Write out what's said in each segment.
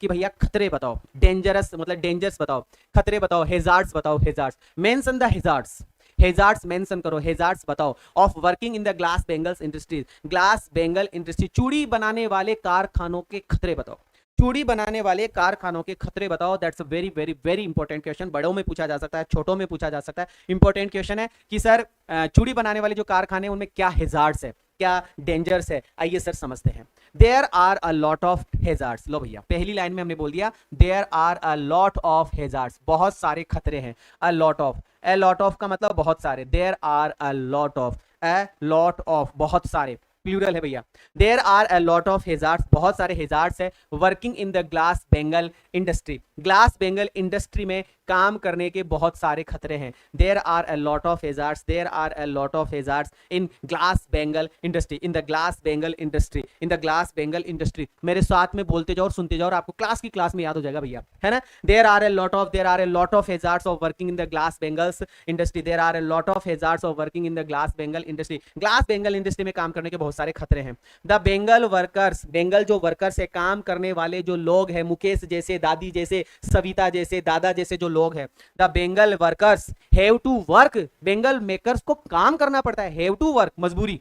कि भैया खतरे बताओ, डेंजरस मतलब डेंजर्स बताओ, खतरे बताओ, हेजार्ड्स बताओ, hazards mention the hazards, hazards mention करो, हेजार्ड्स बताओ of working in the glass bangles industries, glass bangle industry, चूड़ी बनाने वाले कारखानों के खतरे बताओ, चूड़ी बनाने वाले कारखानों के खतरे बताओ। That's a very very very important question, बड़ों में पूछा जा सकता है, छोटों में पूछा जा सकता है। इंपॉर्टेंट क्वेश्चन है कि सर चूड़ी बनाने वाले जो कारखाने हैं उनमें क्या हेजार्ड्स है, क्या डेंजर्स है, आइए सर समझते हैं। There are a lot of hazards, लो भैया पहली लाइन में हमने बोल दिया there are a lot of hazards, बहुत सारे खतरे हैं। A lot of, a lot of का मतलब बहुत सारे, there are a lot of, a lot of बहुत सारे, प्लूरल है भैया। There are a lot of hazards, बहुत सारे हेजार्ड्स है working in the glass bangle industry, glass bangle industry में काम करने के बहुत सारे खतरे हैं। There are a lot of hazards, there are a lot of hazards in glass bangle industry, in the glass bangle industry, in the glass bangle industry. मेरे साथ में बोलते जाओ और सुनते जाओ और आपको क्लास में याद हो जाएगा भैया, है ना। There are a lot of, there are a lot of hazards of working in the glass bangles industry, there are a lot of hazards of working in the glass bangle industry, glass bangle industry में काम करने के बहुत सारे खतरे हैं। The bangle workers, Bengal जो workers है, काम करने वाले जो लोग हैं, मुकेश जैसे, दादी जैसे, सविता जैसे, दादा जैसे जो लोग हैं, the bangle workers have to work, bangle makers को काम करना पड़ता है, हैव टू वर्क मजबूरी,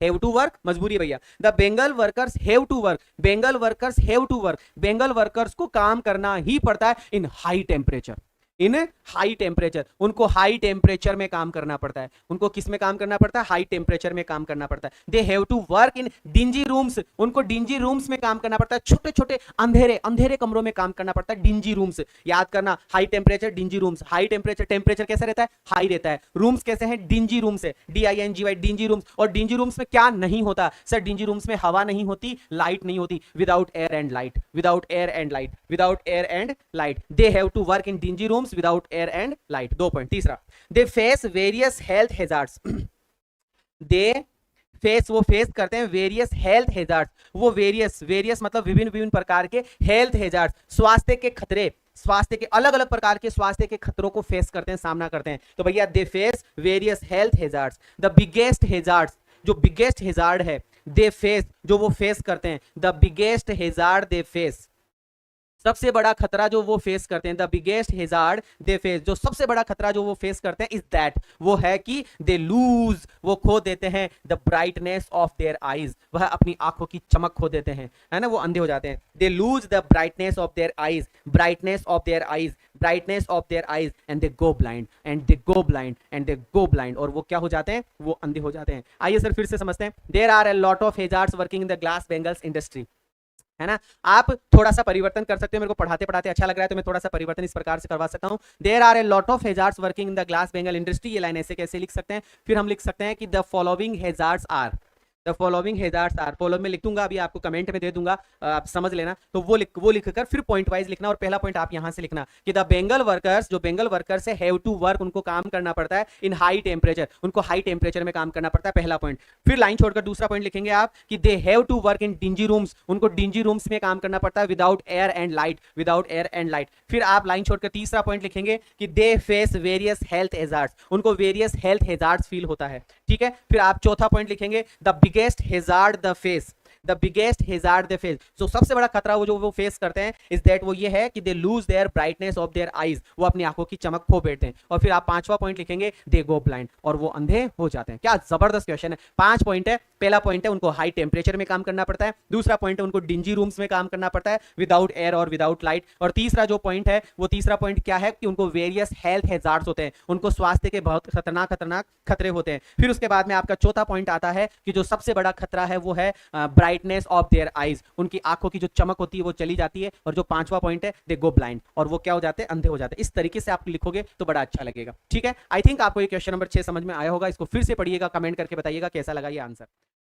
हैव टू वर्क मजबूरी भैया। The bangle workers have to work, bangle workers have to work, bangle workers को काम करना ही पड़ता है in high temperature, in high temperature, उनको हाई टेम्परेचर में काम करना पड़ता है, उनको किस में काम करना पड़ता है, हाई टेम्परेचर में काम करना पड़ता है। They have to work in dingy rooms, उनको डिंजी रूम्स में काम करना पड़ता है, छोटे छोटे अंधेरे अंधेरे कमरों में काम करना पड़ता है, डिंजी रूम्स, याद करना, high temperature dingy rooms, high temperature, temperature कैसा रहता है, हाई रहता है, रूम्स कैसे हैं, डिंजी रूम्स है, DINGY डिंजी रूम्स। और डिंजी रूम्स में क्या नहीं होता सर, डिंजी रूम्स में हवा नहीं होती, लाइट नहीं होती, without air and light, without air and light, without air and light, they have to work in dingy rooms without air and light. 2 point. तीसरा, they face various health hazards, they face, वो face करते हैं various health hazards, वो various, various मतलब विभिन्न विभिन्न प्रकार के हेल्थ हेजार्ड्स, स्वास्थ्य के खतरे, स्वास्थ्य के अलग अलग प्रकार के स्वास्थ्य के खतरों को फेस करते हैं, सामना करते हैं। तो भैया दे face various health hazards, the biggest hazards, जो बिगेस्ट हेजार्ड है, दे फेस, जो वो फेस करते हैं, the biggest hazard they face, सबसे बड़ा खतरा जो वो फेस करते हैं, the biggest hazard they face, जो सबसे बड़ा खतरा जो वो फेस करते हैं, इज दैट, वो है कि दे लूज, वो खो देते हैं, the brightness of their eyes, वह अपनी आंखों की चमक खो देते हैं, है ना, वो अंधे हो जाते हैं। They lose the brightness of their eyes, brightness of their eyes, brightness of their eyes, and they go blind, and they go blind, and they go blind, और वो क्या हो जाते हैं, वो अंधे हो जाते हैं। आइए सर फिर से समझते हैं। There are a lot of hazards working in the glass bangles industry, है ना। आप थोड़ा सा परिवर्तन कर सकते हो, मेरे को पढ़ाते पढ़ाते अच्छा लग रहा है तो मैं थोड़ा सा परिवर्तन इस प्रकार से करवा सकता हूं। There are a lot of hazards working in the glass bangle industry, ये लाइन ऐसे कैसे लिख सकते हैं, फिर हम लिख सकते हैं कि the following hazards are, the following hazards are, follow में लिख दूंगा, अभी आपको कमेंट में दे दूंगा, आप समझ लेना। तो वो लिख कर फिर पॉइंट वाइज लिखना, और पहला पॉइंट आप यहां से लिखना कि द बेंगल वर्कर्स, जो बेंगल वर्कर्स है, हैव टू वर्क, उनको काम करना पड़ता है इन हाई टेम्परेचर, उनको हाई टेम्परेचर में काम करना पड़ता है, पहला पॉइंट। फिर लाइन छोड़कर दूसरा पॉइंट लिखेंगे आप कि they have to work in dingy rooms, उनको डिंजी रूम्स में काम करना पड़ता है, without air and light, without air and light. फिर आप लाइन छोड़कर तीसरा पॉइंट लिखेंगे कि they face various health hazards, उनको वेरियस हेल्थ हेजार्ड्स फील होता है, ठीक है। फिर आप चौथा पॉइंट लिखेंगे the biggest hazard they face, the biggest hazard they face, जो सबसे बड़ा खतरा वो फेस करते हैं, इज दैट वो ये है कि they lose their brightness of their eyes, वो अपनी आंखों की चमक खो बैठते हैं। और फिर आप पांचवा पॉइंट लिखेंगे दे गो ब्लाइंड, और वो अंधे हो जाते हैं। क्या जबरदस्त क्वेश्चन है। 5 पॉइंट है। पहला पॉइंट है उनको हाई टेम्परेचर में काम करना पड़ता है, दूसरा पॉइंट है उनको डिंजी रूम्स में काम करना पड़ता है विदाउट एयर और विदाउट लाइट, और तीसरा जो पॉइंट है, वो तीसरा पॉइंट क्या है कि उनको वेरियस हेल्थ हेजार्ड्स होते हैं, उनको स्वास्थ्य के बहुत खतरनाक खतरे होते हैं। फिर उसके बाद में आपका चौथा पॉइंट आता है कि जो सबसे बड़ा खतरा है वो है ब्राइटनेस ऑफ देयर आईज, उनकी आंखों की जो चमक होती है वो चली जाती है। और जो पांचवा पॉइंट है दे गो ब्लाइंड, और वो क्या हो जाते हैं, अंधे हो जाते हैं। इस तरीके से आप लिखोगे तो बड़ा अच्छा लगेगा, ठीक है। आई थिंक आपको ये क्वेश्चन नंबर 6 समझ में आया होगा। इसको फिर से पढ़िएगा, कमेंट करके बताइएगा कैसा लगा ये आंसर।